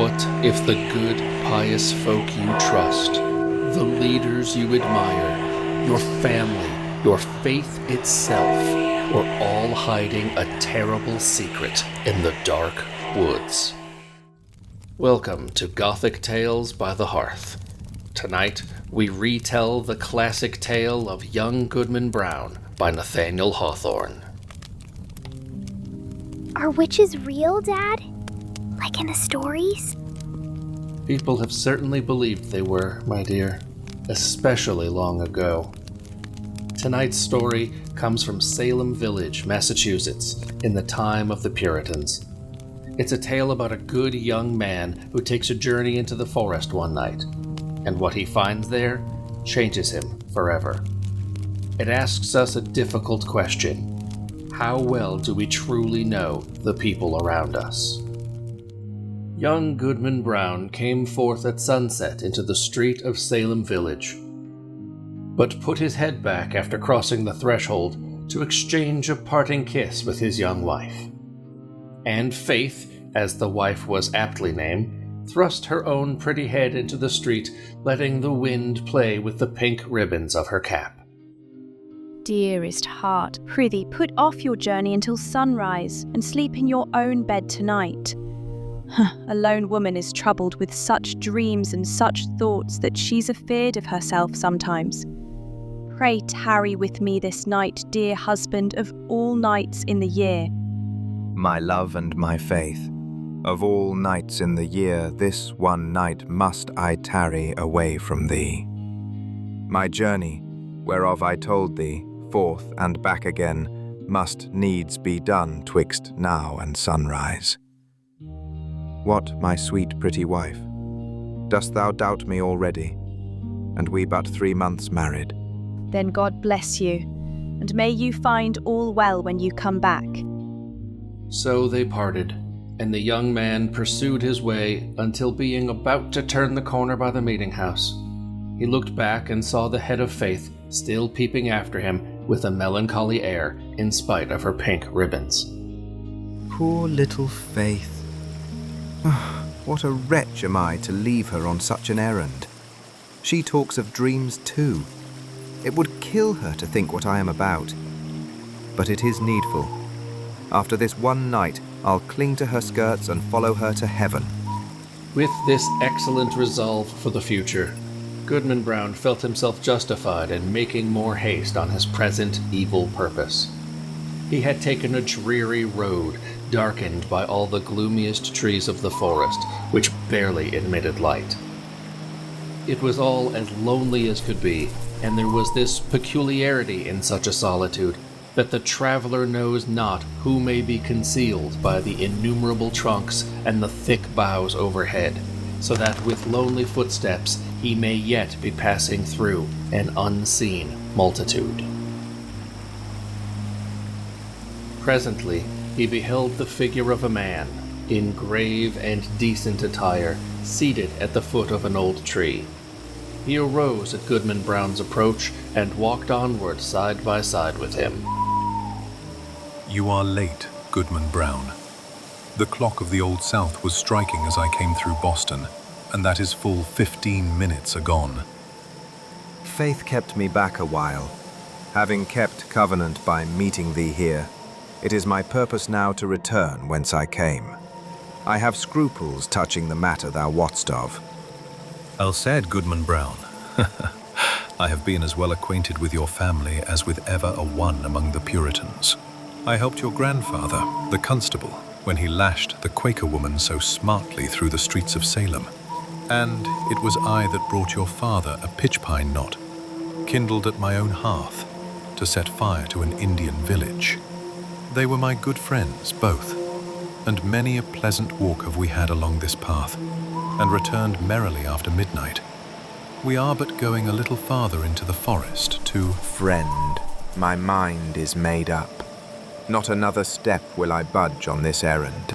What if the good, pious folk you trust, the leaders you admire, your family, your faith itself, were all hiding a terrible secret in the dark woods? Welcome to Gothic Tales by the Hearth. Tonight, we retell the classic tale of young Goodman Brown by Nathaniel Hawthorne. Are witches real, Dad? Like in the stories? People have certainly believed they were, my dear, especially long ago. Tonight's story comes from Salem Village, Massachusetts, in the time of the Puritans. It's a tale about a good young man who takes a journey into the forest one night, and what he finds there changes him forever. It asks us a difficult question. How well do we truly know the people around us? Young Goodman Brown came forth at sunset into the street of Salem Village, but put his head back after crossing the threshold to exchange a parting kiss with his young wife. And Faith, as the wife was aptly named, thrust her own pretty head into the street, letting the wind play with the pink ribbons of her cap. Dearest heart, prithee put off your journey until sunrise, and sleep in your own bed tonight. A lone woman is troubled with such dreams and such thoughts that she's afeard of herself sometimes. Pray tarry with me this night, dear husband of all nights in the year. My love and my faith, of all nights in the year, this one night must I tarry away from thee. My journey, whereof I told thee, forth and back again, must needs be done twixt now and sunrise. What, my sweet pretty wife, dost thou doubt me already, and we but 3 months married? Then God bless you, and may you find all well when you come back. So they parted, and the young man pursued his way until, being about to turn the corner by the meeting house, he looked back and saw the head of Faith still peeping after him with a melancholy air in spite of her pink ribbons. Poor little Faith. What a wretch am I to leave her on such an errand. She talks of dreams too. It would kill her to think what I am about. But it is needful. After this one night, I'll cling to her skirts and follow her to heaven. With this excellent resolve for the future, Goodman Brown felt himself justified in making more haste on his present evil purpose. He had taken a dreary road, darkened by all the gloomiest trees of the forest, which barely admitted light. It was all as lonely as could be, and there was this peculiarity in such a solitude, that the traveler knows not who may be concealed by the innumerable trunks and the thick boughs overhead, so that with lonely footsteps he may yet be passing through an unseen multitude. Presently, he beheld the figure of a man, in grave and decent attire, seated at the foot of an old tree. He arose at Goodman Brown's approach and walked onward side by side with him. You are late, Goodman Brown. The clock of the Old South was striking as I came through Boston, and that is full 15 minutes agone. Faith kept me back a while. Having kept covenant by meeting thee here, it is my purpose now to return whence I came. I have scruples touching the matter thou wotst of. Well said, Goodman Brown. I have been as well acquainted with your family as with ever a one among the Puritans. I helped your grandfather, the constable, when he lashed the Quaker woman so smartly through the streets of Salem. And it was I that brought your father a pitch-pine knot, kindled at my own hearth, to set fire to an Indian village. They were my good friends, both, and many a pleasant walk have we had along this path, and returned merrily after midnight. We are but going a little farther into the forest to— Friend, my mind is made up. Not another step will I budge on this errand.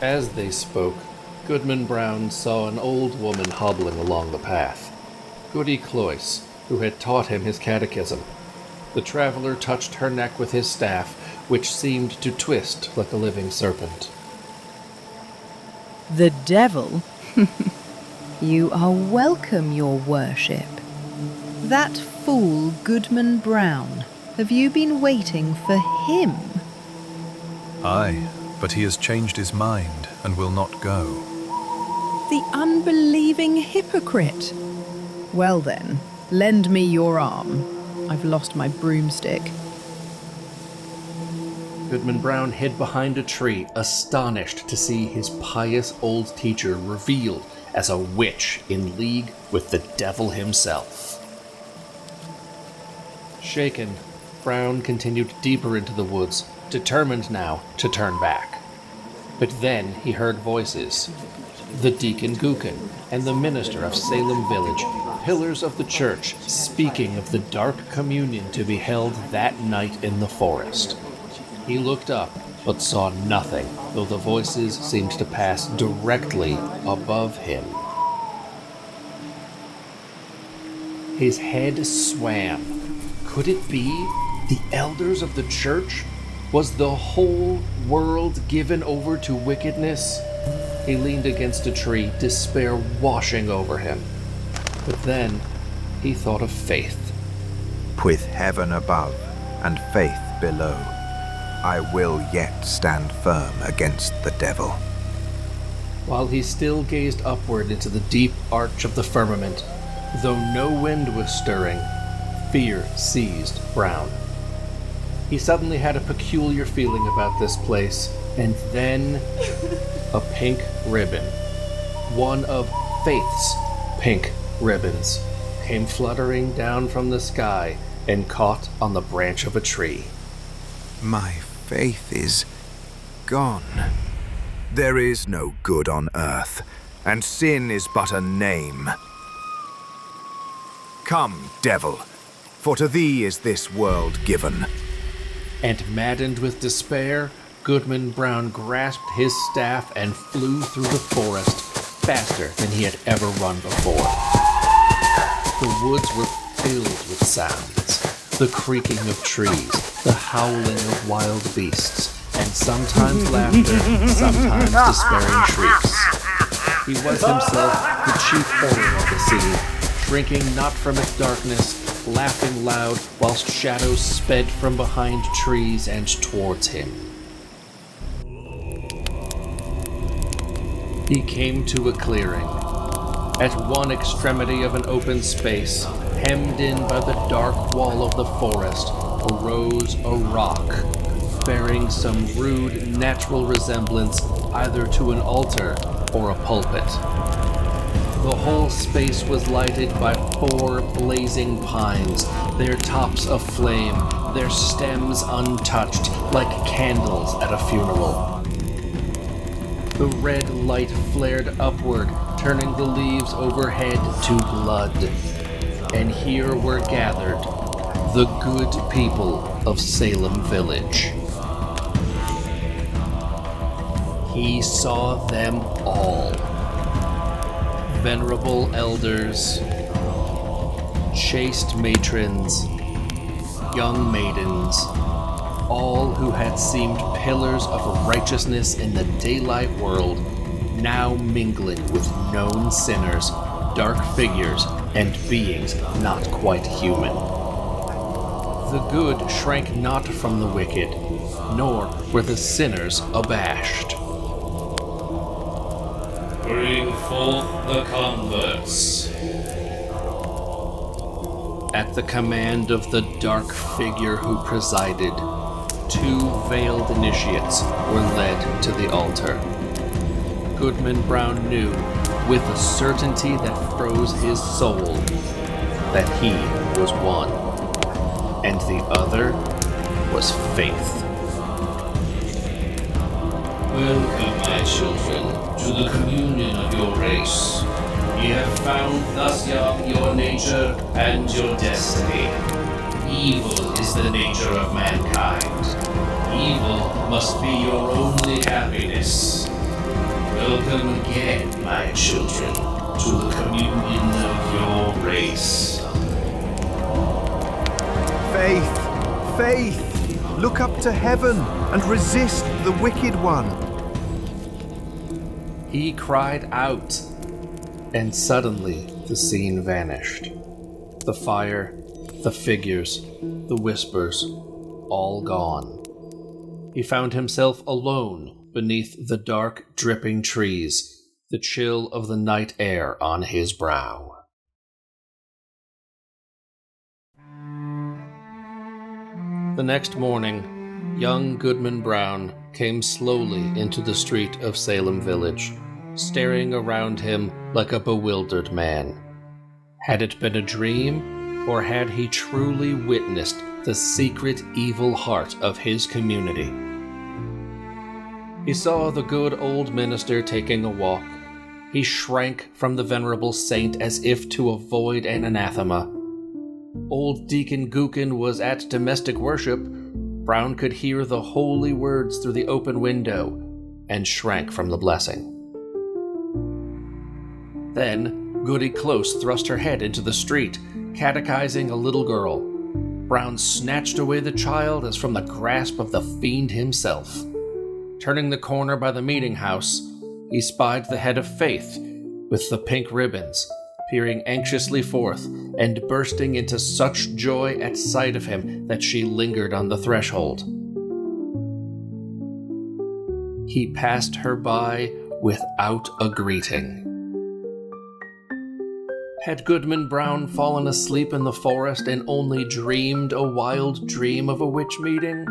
As they spoke, Goodman Brown saw an old woman hobbling along the path. Goody Cloyce, who had taught him his catechism. The traveler touched her neck with his staff, which seemed to twist like a living serpent. The devil? You are welcome, your worship. That fool Goodman Brown, have you been waiting for him? Aye, but he has changed his mind and will not go. The unbelieving hypocrite. Well then, lend me your arm. I've lost my broomstick. Goodman Brown hid behind a tree, astonished to see his pious old teacher revealed as a witch in league with the devil himself. Shaken, Brown continued deeper into the woods, determined now to turn back. But then he heard voices. The Deacon Gookin and the minister of Salem Village, pillars of the church, speaking of the dark communion to be held that night in the forest. He looked up, but saw nothing, though the voices seemed to pass directly above him. His head swam. Could it be the elders of the church? Was the whole world given over to wickedness? He leaned against a tree, despair washing over him. But then he thought of faith. With heaven above and faith below, I will yet stand firm against the devil. While he still gazed upward into the deep arch of the firmament, though no wind was stirring, fear seized Brown. He suddenly had a peculiar feeling about this place, and then a pink ribbon, one of Faith's pink ribbons, came fluttering down from the sky and caught on the branch of a tree. My faith is gone. There is no good on earth, and sin is but a name. Come, devil, for to thee is this world given. And maddened with despair, Goodman Brown grasped his staff and flew through the forest faster than he had ever run before. The woods were filled with sounds, the creaking of trees, the howling of wild beasts, and sometimes laughter, sometimes despairing shrieks. He was himself the chief horror of the scene, shrinking not from its darkness, laughing loud whilst shadows sped from behind trees and towards him. He came to a clearing. At one extremity of an open space, hemmed in by the dark wall of the forest, arose a rock, bearing some rude natural resemblance either to an altar or a pulpit. The whole space was lighted by 4 blazing pines, their tops aflame, their stems untouched, like candles at a funeral. The red light flared upward, turning the leaves overhead to blood. And here were gathered the good people of Salem Village. He saw them all. Venerable elders, chaste matrons, young maidens, all who had seemed pillars of righteousness in the daylight world, now mingling with known sinners, dark figures, and beings not quite human. The good shrank not from the wicked, nor were the sinners abashed. Bring forth the converts. At the command of the dark figure who presided, 2 veiled initiates were led to the altar. Goodman Brown knew, with a certainty that froze his soul, that he was one, and the other was faith. Welcome, my children, to the communion of your race. Ye have found thus young your nature and your destiny. Evil is the nature of mankind. Evil must be your only happiness. Welcome again, my children, to the communion of your race. Faith, faith, look up to heaven and resist the wicked one. He cried out, and suddenly the scene vanished. The fire, the figures, the whispers, all gone. He found himself alone beneath the dark, dripping trees, the chill of the night air on his brow. The next morning, young Goodman Brown came slowly into the street of Salem Village, staring around him like a bewildered man. Had it been a dream, or had he truly witnessed the secret evil heart of his community? He saw the good old minister taking a walk. He shrank from the venerable saint as if to avoid an anathema. Old Deacon Gookin was at domestic worship. Brown could hear the holy words through the open window and shrank from the blessing. Then Goody Close thrust her head into the street, catechizing a little girl. Brown snatched away the child as from the grasp of the fiend himself. Turning the corner by the meeting house, he spied the head of Faith, with the pink ribbons, peering anxiously forth and bursting into such joy at sight of him that she lingered on the threshold. He passed her by without a greeting. Had Goodman Brown fallen asleep in the forest and only dreamed a wild dream of a witch meeting?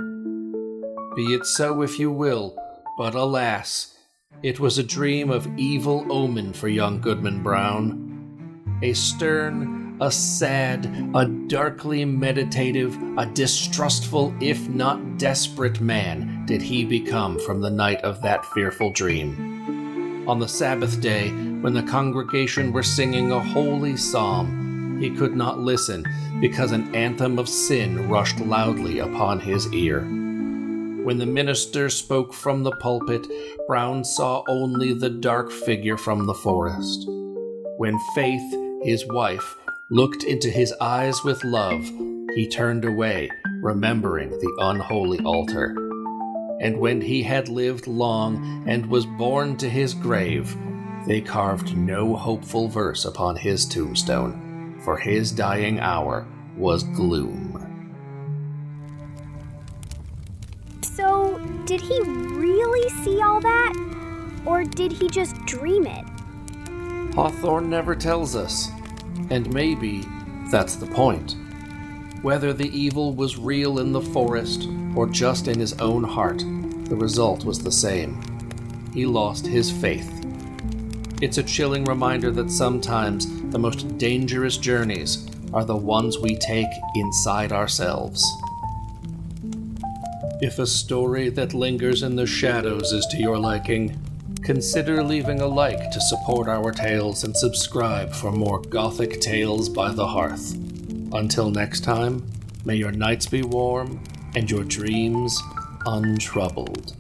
Be it so if you will, but alas, it was a dream of evil omen for young Goodman Brown. A stern, a sad, a darkly meditative, a distrustful, if not desperate man did he become from the night of that fearful dream. On the Sabbath day, when the congregation were singing a holy psalm, he could not listen because an anthem of sin rushed loudly upon his ear. When the minister spoke from the pulpit, Brown saw only the dark figure from the forest. When Faith, his wife, looked into his eyes with love, he turned away, remembering the unholy altar. And when he had lived long and was borne to his grave, they carved no hopeful verse upon his tombstone, for his dying hour was gloom. So, did he really see all that? Or did he just dream it? Hawthorne never tells us, and maybe that's the point. Whether the evil was real in the forest or just in his own heart, the result was the same. He lost his faith. It's a chilling reminder that sometimes the most dangerous journeys are the ones we take inside ourselves. If a story that lingers in the shadows is to your liking, consider leaving a like to support our tales and subscribe for more Gothic Tales by the Hearth. Until next time, may your nights be warm and your dreams untroubled.